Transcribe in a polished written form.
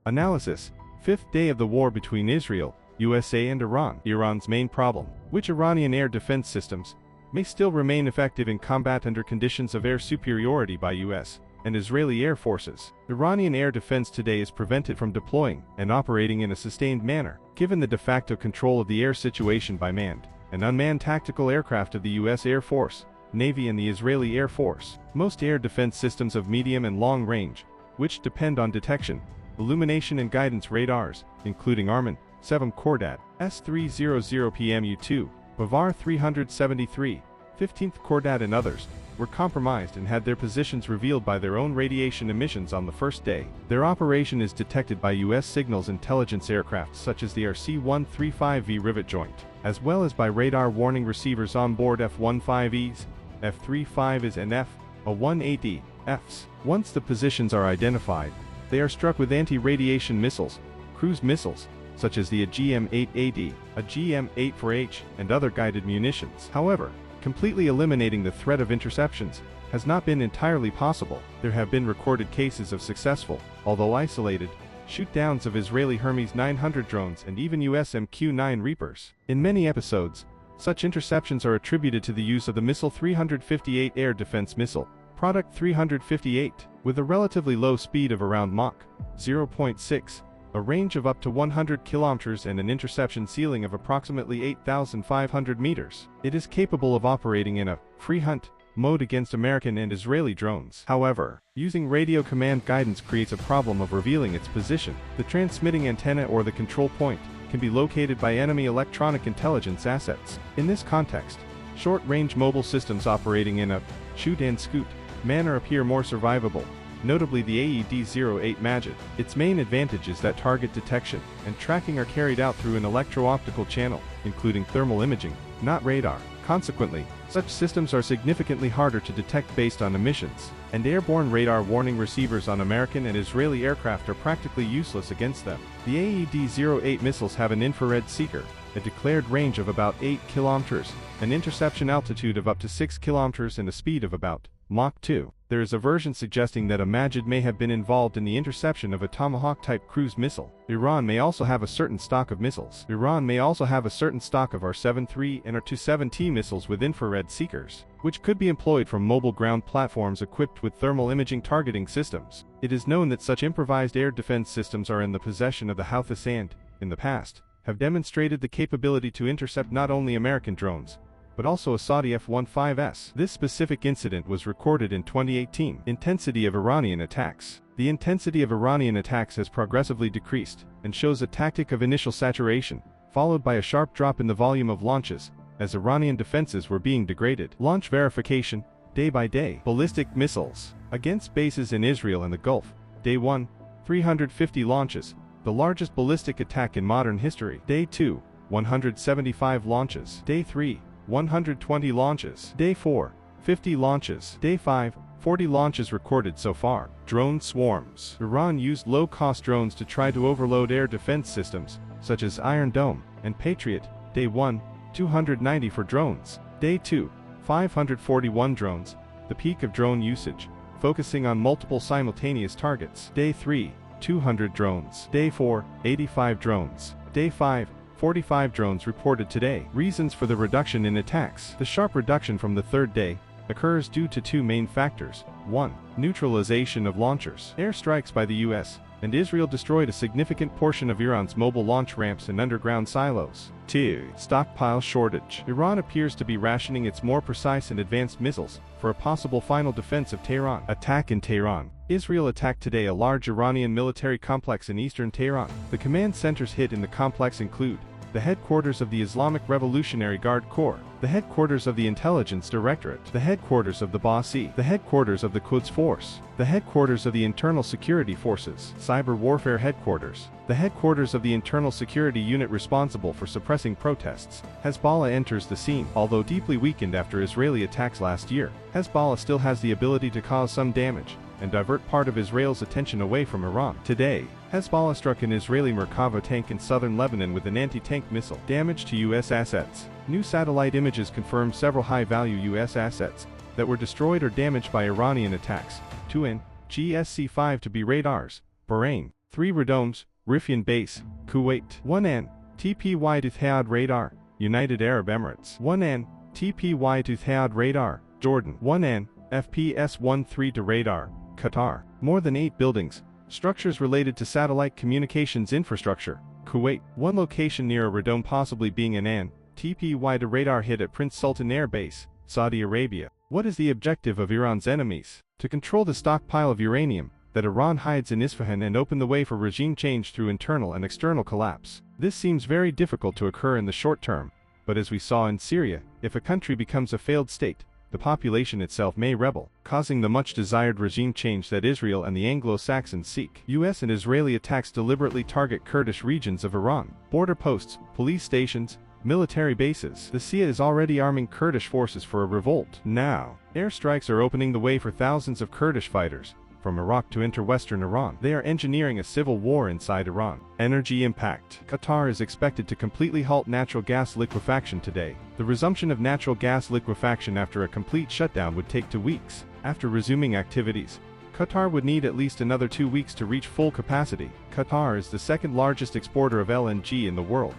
Analysis. Fifth day of the war between Israel, USA and Iran. Iran's main problem, which Iranian air defense systems may still remain effective in combat under conditions of air superiority by U.S. and Israeli air forces. Iranian air defense today is prevented from deploying and operating in a sustained manner, given the de facto control of the air situation by manned and unmanned tactical aircraft of the U.S. Air Force, Navy and the Israeli Air Force. Most air defense systems of medium and long range, which depend on detection, illumination and guidance radars, including Arman 7 Khordad, S300 PMU-2, Bavar 373, 15th Khordad and others, were compromised and had their positions revealed by their own radiation emissions on the first day. Their operation is detected by U.S. signals intelligence aircraft such as the RC-135V rivet joint, as well as by radar warning receivers on board F-15Es, F-35s and F-180Fs. Once the positions are identified, they are struck with anti-radiation missiles, cruise missiles, such as the AGM-8AD, AGM-8-4H, and other guided munitions. However, completely eliminating the threat of interceptions has not been entirely possible. There have been recorded cases of successful, although isolated, shoot-downs of Israeli Hermes 900 drones and even US MQ-9 Reapers. In many episodes, such interceptions are attributed to the use of the Missile 358 air defense missile, Product 358, with a relatively low speed of around Mach 0.6, a range of up to 100 kilometers and an interception ceiling of approximately 8,500 meters. It is capable of operating in a free hunt mode against American and Israeli drones. However, using radio command guidance creates a problem of revealing its position. The transmitting antenna or the control point can be located by enemy electronic intelligence assets. In this context, short-range mobile systems operating in a shoot-and-scoot manner appear more survivable, notably the AED-08 Majid. Its main advantage is that target detection and tracking are carried out through an electro-optical channel, including thermal imaging, not radar. Consequently, such systems are significantly harder to detect based on emissions, and airborne radar warning receivers on American and Israeli aircraft are practically useless against them. The AED-08 missiles have an infrared seeker, a declared range of about 8 kilometers, an interception altitude of up to 6 kilometers and a speed of about Mach 2. There is a version suggesting that a Majid may have been involved in the interception of a Tomahawk-type cruise missile. Iran may also have a certain stock of missiles. Iran may also have a certain stock of R-73 and R-27T missiles with infrared seekers, which could be employed from mobile ground platforms equipped with thermal imaging targeting systems. It is known that such improvised air defense systems are in the possession of the Houthis and, in the past, have demonstrated the capability to intercept not only American drones, but also a Saudi F-15S. This specific incident was recorded in 2018. Intensity of Iranian attacks. The intensity of Iranian attacks has progressively decreased, and shows a tactic of initial saturation, followed by a sharp drop in the volume of launches, as Iranian defenses were being degraded. Launch verification, day by day. Ballistic missiles. Against bases in Israel and the Gulf. Day 1, 350 launches, the largest ballistic attack in modern history. Day 2, 175 launches. Day 3, 120 launches. Day 4, 50 launches. Day 5, 40 launches recorded so far. Drone swarms. Iran used low-cost drones to try to overload air defense systems, such as Iron Dome and Patriot. Day 1, 290 for drones. Day 2, 541 drones, the peak of drone usage, focusing on multiple simultaneous targets. Day 3, 200 drones. Day 4, 85 drones. Day 5, 45 drones reported today. Reasons for the reduction in attacks. The sharp reduction from the third day occurs due to two main factors. 1. Neutralization of launchers. Airstrikes by the U.S. and Israel destroyed a significant portion of Iran's mobile launch ramps and underground silos. 2. Stockpile shortage. Iran appears to be rationing its more precise and advanced missiles for a possible final defense of Tehran. Attack in Tehran. Israel attacked today a large Iranian military complex in eastern Tehran. The command centers hit in the complex include the headquarters of the Islamic Revolutionary Guard Corps, the headquarters of the Intelligence Directorate, the headquarters of the Ba'asi, the headquarters of the Quds Force, the headquarters of the Internal Security Forces, Cyber Warfare Headquarters, the headquarters of the Internal Security Unit responsible for suppressing protests. Hezbollah enters the scene. Although deeply weakened after Israeli attacks last year, Hezbollah still has the ability to cause some damage and divert part of Israel's attention away from Iran. Today, Hezbollah struck an Israeli Merkava tank in southern Lebanon with an anti-tank missile. Damage to U.S. assets. New satellite images confirm several high-value U.S. assets that were destroyed or damaged by Iranian attacks. 2N, GSC-5 to be radars, Bahrain, 3 Radomes, Riffian Base, Kuwait. 1N, TPY to Thad Radar, United Arab Emirates. 1N, TPY to Thad Radar, Jordan. 1N, FPS-13 to Radar, Qatar. More than 8 buildings, structures related to satellite communications infrastructure, Kuwait. 1 location near a radome possibly being an N, TPY to radar hit at Prince Sultan Air Base, Saudi Arabia. What is the objective of Iran's enemies? To control the stockpile of uranium that Iran hides in Isfahan and open the way for regime change through internal and external collapse. This seems very difficult to occur in the short term, but as we saw in Syria, if a country becomes a failed state, the population itself may rebel, causing the much-desired regime change that Israel and the Anglo-Saxons seek. U.S. and Israeli attacks deliberately target Kurdish regions of Iran, border posts, police stations, military bases. The CIA is already arming Kurdish forces for a revolt. Now, airstrikes are opening the way for thousands of Kurdish fighters, from Iraq to enter western Iran. They are engineering a civil war inside Iran. Energy impact. Qatar is expected to completely halt natural gas liquefaction today. The resumption of natural gas liquefaction after a complete shutdown would take 2 weeks. After resuming activities, Qatar would need at least another 2 weeks to reach full capacity. Qatar is the second largest exporter of LNG in the world.